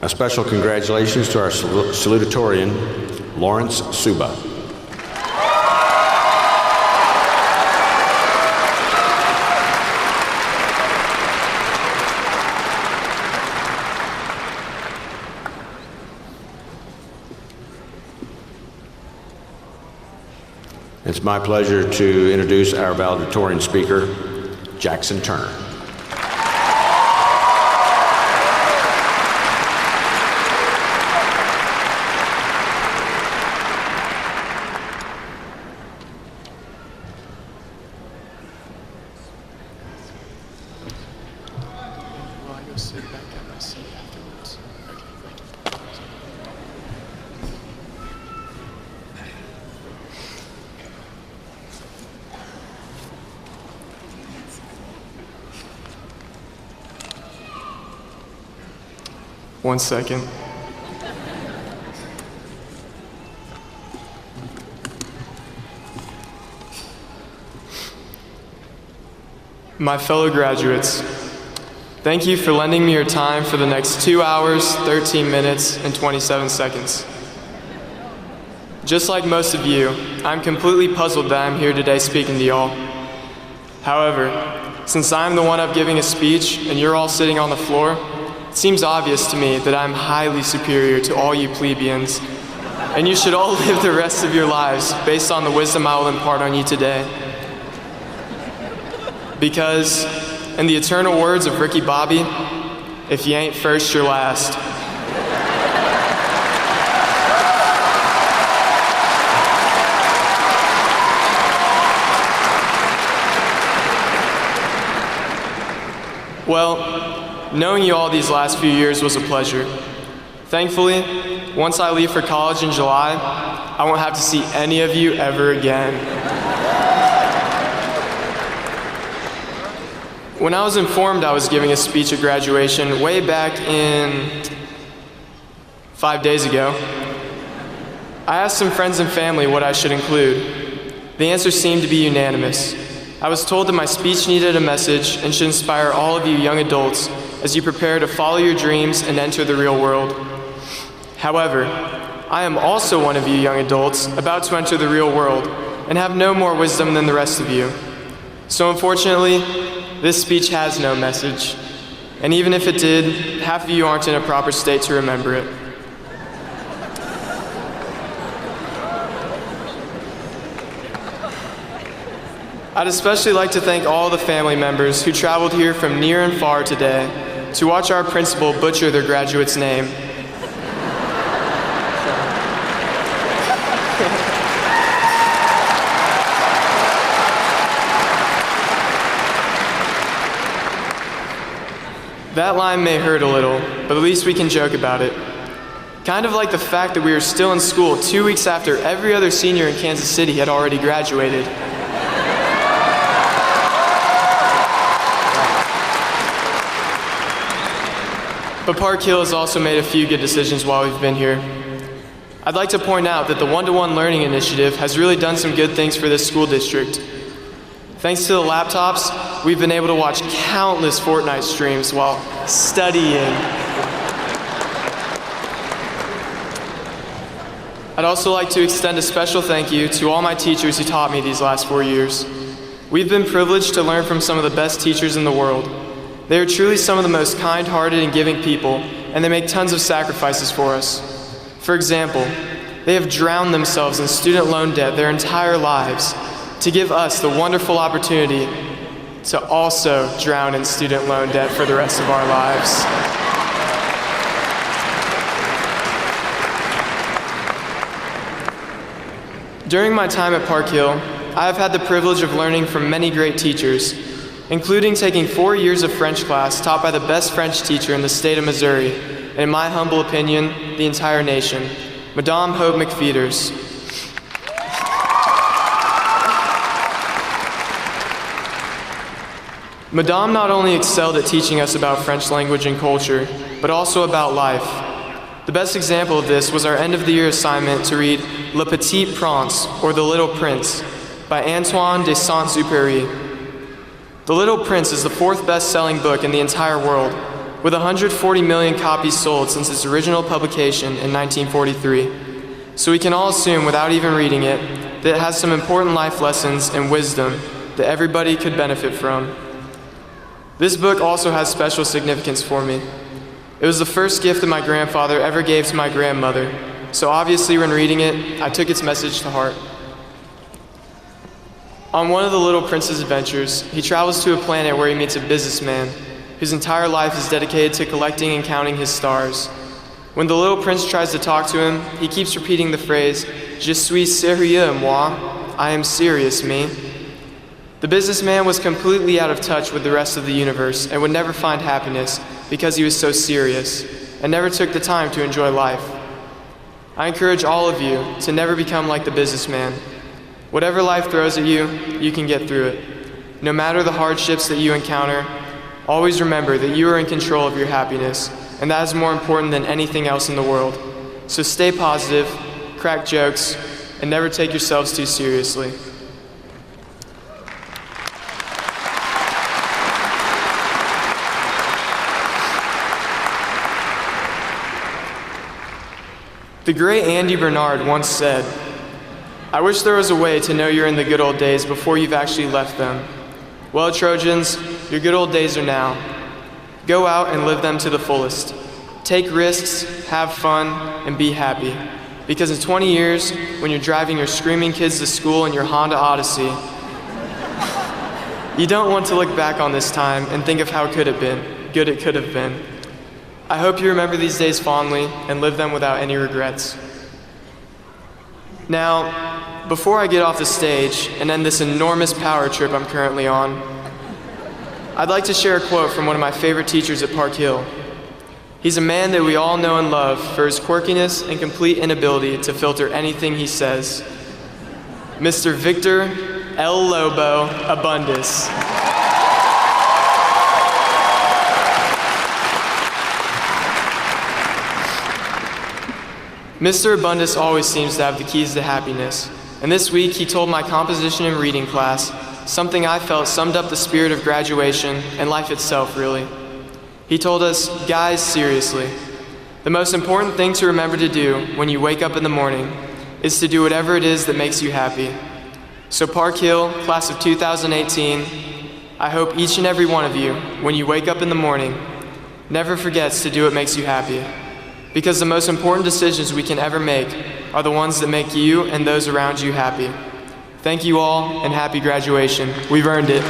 A special congratulations to our salutatorian, Lawrence Suba. It's my pleasure to introduce our valedictorian speaker, Jackson Turner. One second. My fellow graduates, thank you for lending me your time for the next 2 hours, 13 minutes, and 27 seconds. Just like most of you, I'm completely puzzled that I'm here today speaking to y'all. However, since I'm the one up giving a speech and you're all sitting on the floor, it seems obvious to me that I'm highly superior to all you plebeians, and you should all live the rest of your lives based on the wisdom I will impart on you today. Because, in the eternal words of Ricky Bobby, if you ain't first, you're last. Well, knowing you all these last few years was a pleasure. Thankfully, once I leave for college in July, I won't have to see any of you ever again. When I was informed I was giving a speech at graduation way back in 5 days ago, I asked some friends and family what I should include. The answer seemed to be unanimous. I was told that my speech needed a message and should inspire all of you young adults as you prepare to follow your dreams and enter the real world. However, I am also one of you young adults about to enter the real world and have no more wisdom than the rest of you. So unfortunately, this speech has no message. And even if it did, half of you aren't in a proper state to remember it. I'd especially like to thank all the family members who traveled here from near and far today to watch our principal butcher their graduate's name. That line may hurt a little, but at least we can joke about it. Kind of like the fact that we are still in school 2 weeks after every other senior in Kansas City had already graduated. But Park Hill has also made a few good decisions while we've been here. I'd like to point out that the one-to-one learning initiative has really done some good things for this school district. Thanks to the laptops, we've been able to watch countless Fortnite streams while studying. I'd also like to extend a special thank you to all my teachers who taught me these last 4 years. We've been privileged to learn from some of the best teachers in the world. They are truly some of the most kind-hearted and giving people, and they make tons of sacrifices for us. For example, they have drowned themselves in student loan debt their entire lives to give us the wonderful opportunity to also drown in student loan debt for the rest of our lives. During my time at Park Hill, I have had the privilege of learning from many great teachers, including taking 4 years of French class taught by the best French teacher in the state of Missouri, and in my humble opinion, the entire nation, Madame Hope McFeeters. Madame not only excelled at teaching us about French language and culture, but also about life. The best example of this was our end-of-the-year assignment to read Le Petit Prince, or The Little Prince, by Antoine de Saint-Exupéry. The Little Prince is the 4th best-selling book in the entire world, with 140 million copies sold since its original publication in 1943. So we can all assume, without even reading it, that it has some important life lessons and wisdom that everybody could benefit from. This book also has special significance for me. It was the first gift that my grandfather ever gave to my grandmother, so obviously when reading it, I took its message to heart. On one of the Little Prince's adventures, he travels to a planet where he meets a businessman whose entire life is dedicated to collecting and counting his stars. When the little prince tries to talk to him, he keeps repeating the phrase, "Je suis sérieux, moi," I am serious, me. The businessman was completely out of touch with the rest of the universe and would never find happiness because he was so serious and never took the time to enjoy life. I encourage all of you to never become like the businessman. Whatever life throws at you, you can get through it. No matter the hardships that you encounter, always remember that you are in control of your happiness, and that is more important than anything else in the world. So stay positive, crack jokes, and never take yourselves too seriously. The great Andy Bernard once said, "I wish there was a way to know you're in the good old days before you've actually left them." Well, Trojans, your good old days are now. Go out and live them to the fullest. Take risks, have fun, and be happy. Because in 20 years, when you're driving your screaming kids to school in your Honda Odyssey, you don't want to look back on this time and think of how good it could have been. I hope you remember these days fondly and live them without any regrets. Now, before I get off the stage and end this enormous power trip I'm currently on, I'd like to share a quote from one of my favorite teachers at Park Hill. He's a man that we all know and love for his quirkiness and complete inability to filter anything he says. Mr. Victor L. Lobo Abundis. Mr. Abundis always seems to have the keys to happiness, and this week he told my composition and reading class something I felt summed up the spirit of graduation and life itself, really. He told us, "Guys, seriously, the most important thing to remember to do when you wake up in the morning is to do whatever it is that makes you happy." So Park Hill, class of 2018, I hope each and every one of you, when you wake up in the morning, never forgets to do what makes you happy. Because the most important decisions we can ever make are the ones that make you and those around you happy. Thank you all, and happy graduation. We've earned it.